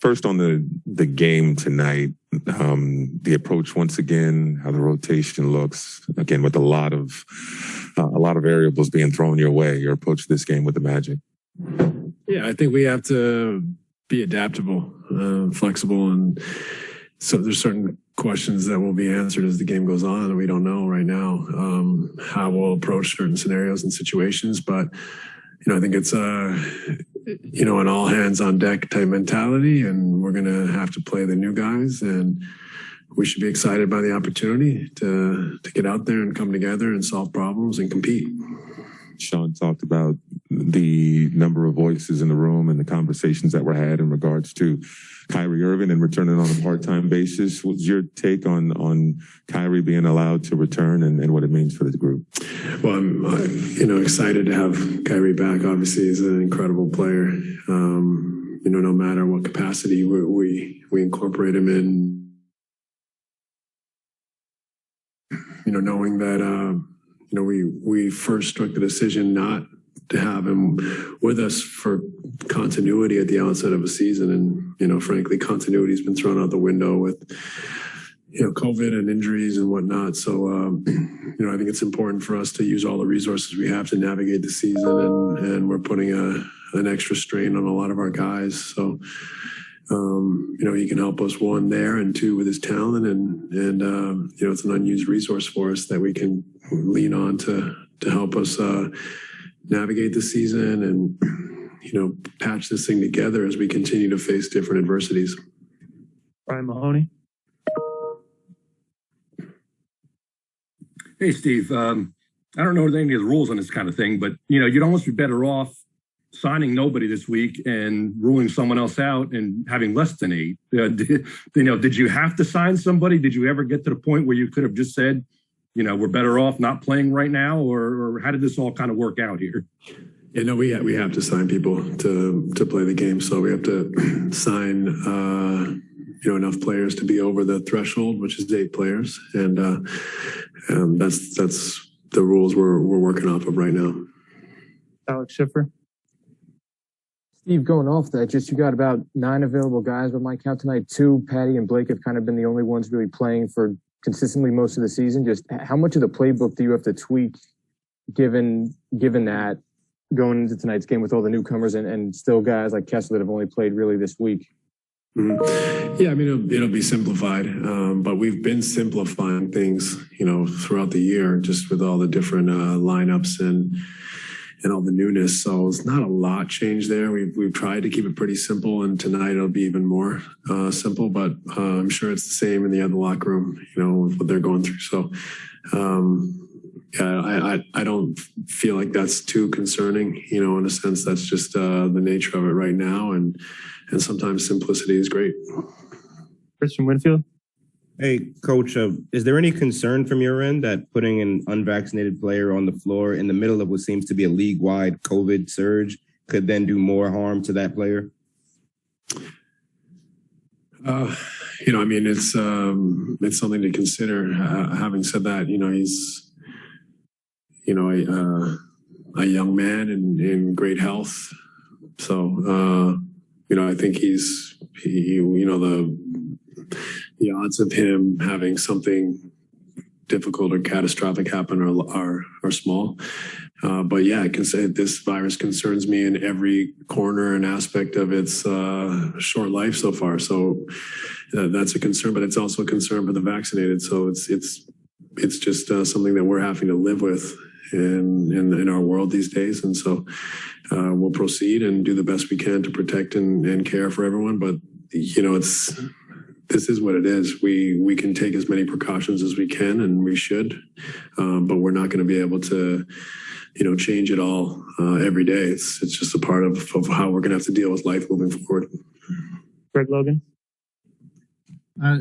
First on the game tonight, the approach once again, how the rotation looks again with a lot of variables being thrown your way. Your approach to this game with the Magic. Yeah, I think we have to be adaptable, flexible, and so there's certain questions that will be answered as the game goes on, and we don't know right now how we'll approach certain scenarios and situations. But I think it's an all hands on deck type mentality, and we're going to have to play the new guys, and we should be excited by the opportunity to get out there and come together and solve problems and compete. Sean talked about the number of voices in the room and the conversations that were had in regards to Kyrie Irving and returning on a part-time basis. What's your take on Kyrie being allowed to return and what it means for the group? Well, I'm excited to have Kyrie back. Obviously, he's an incredible player. No matter what capacity we incorporate him in, knowing that we first struck the decision not to have him with us for continuity at the outset of a season. And, frankly, continuity has been thrown out the window with, COVID and injuries and whatnot. So, I think it's important for us to use all the resources we have to navigate the season. And we're putting an extra strain on a lot of our guys. So, he can help us, one, there, and two, with his talent. And it's an unused resource for us that we can lean on to help us navigate the season and, patch this thing together as we continue to face different adversities. Brian Mahoney. Hey, Steve. I don't know any of the rules on this kind of thing, but, you'd almost be better off signing nobody this week and ruling someone else out and having less than 8. Did you have to sign somebody? Did you ever get to the point where you could have just said, we're better off not playing right now? Or how did this all kind of work out here? We have to sign people to play the game. So we have to sign, enough players to be over the threshold, which is 8 players. And that's the rules we're working off of right now. Alex Schiffer. Steve, going off that, you got about 9 available guys by my count tonight. 2, Patty and Blake, have kind of been the only ones really playing for consistently most of the season. Just how much of the playbook do you have to tweak given that going into tonight's game with all the newcomers and still guys like Kessler that have only played really this week? Mm-hmm. Yeah, it'll be simplified, but we've been simplifying things, throughout the year, just with all the different lineups and all the newness. So it's not a lot changed there. We've tried to keep it pretty simple, and tonight it'll be even more simple, but I'm sure it's the same in the other locker room, with what they're going through. So, I don't feel like that's too concerning, in a sense. That's just the nature of it right now, and sometimes simplicity is great. Christian Winfield. Hey, Coach, is there any concern from your end that putting an unvaccinated player on the floor in the middle of what seems to be a league-wide COVID surge could then do more harm to that player? It's something to consider. Having said that, he's, a young man in great health. So, I think the odds of him having something difficult or catastrophic happen are small. But yeah, I can say this virus concerns me in every corner and aspect of its short life so far. So that's a concern, but it's also a concern for the vaccinated. So it's just something that we're having to live with in our world these days. And so we'll proceed and do the best we can to protect and care for everyone. But, this is what it is. We can take as many precautions as we can, and we should, but we're not going to be able to, change it all every day. It's just a part of how we're going to have to deal with life moving forward. Greg Logan.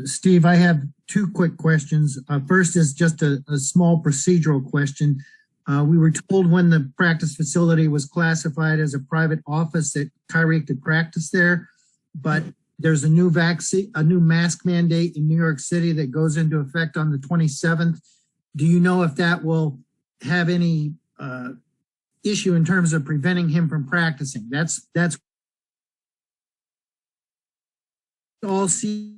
Steve, I have 2 quick questions. First is just a small procedural question. We were told when the practice facility was classified as a private office that Kyrie could practice there, but there's a new mask mandate in New York City that goes into effect on the 27th. Do you know if that will have any issue in terms of preventing him from practicing? That's all see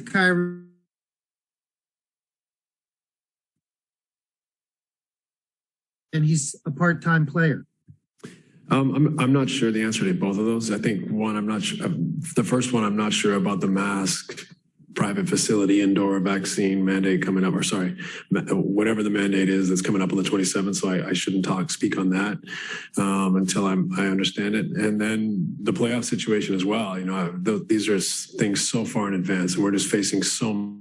Kyrie. And he's a part-time player. I'm not sure the answer to both of those. I think one, I'm not sure. The first one, I'm not sure about the mask, private facility, indoor vaccine mandate coming up, or sorry, whatever the mandate is that's coming up on the 27th. So I shouldn't speak on that until I understand it. And then the playoff situation as well. You know, these are things so far in advance, and we're just facing so.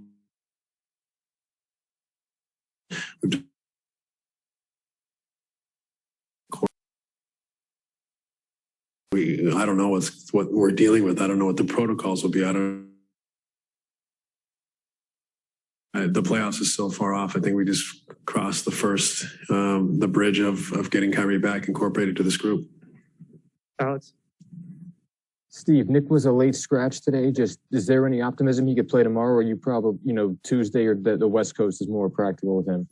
I don't know what we're dealing with. I don't know what the protocols will be. The playoffs is so far off. I think we just crossed the bridge of getting Kyrie back incorporated to this group. Alex? Steve, Nick was a late scratch today. Just, is there any optimism he could play tomorrow, or you probably, Tuesday or the West Coast is more practical with him?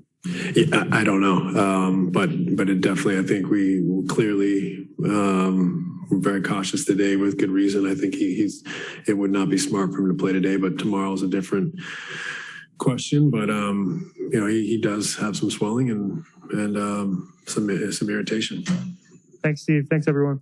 Yeah, I don't know. But it definitely, I think we clearly, we're very cautious today with good reason. I think it would not be smart for him to play today, but tomorrow is a different question. But, he does have some swelling and some irritation. Thanks, Steve. Thanks, everyone.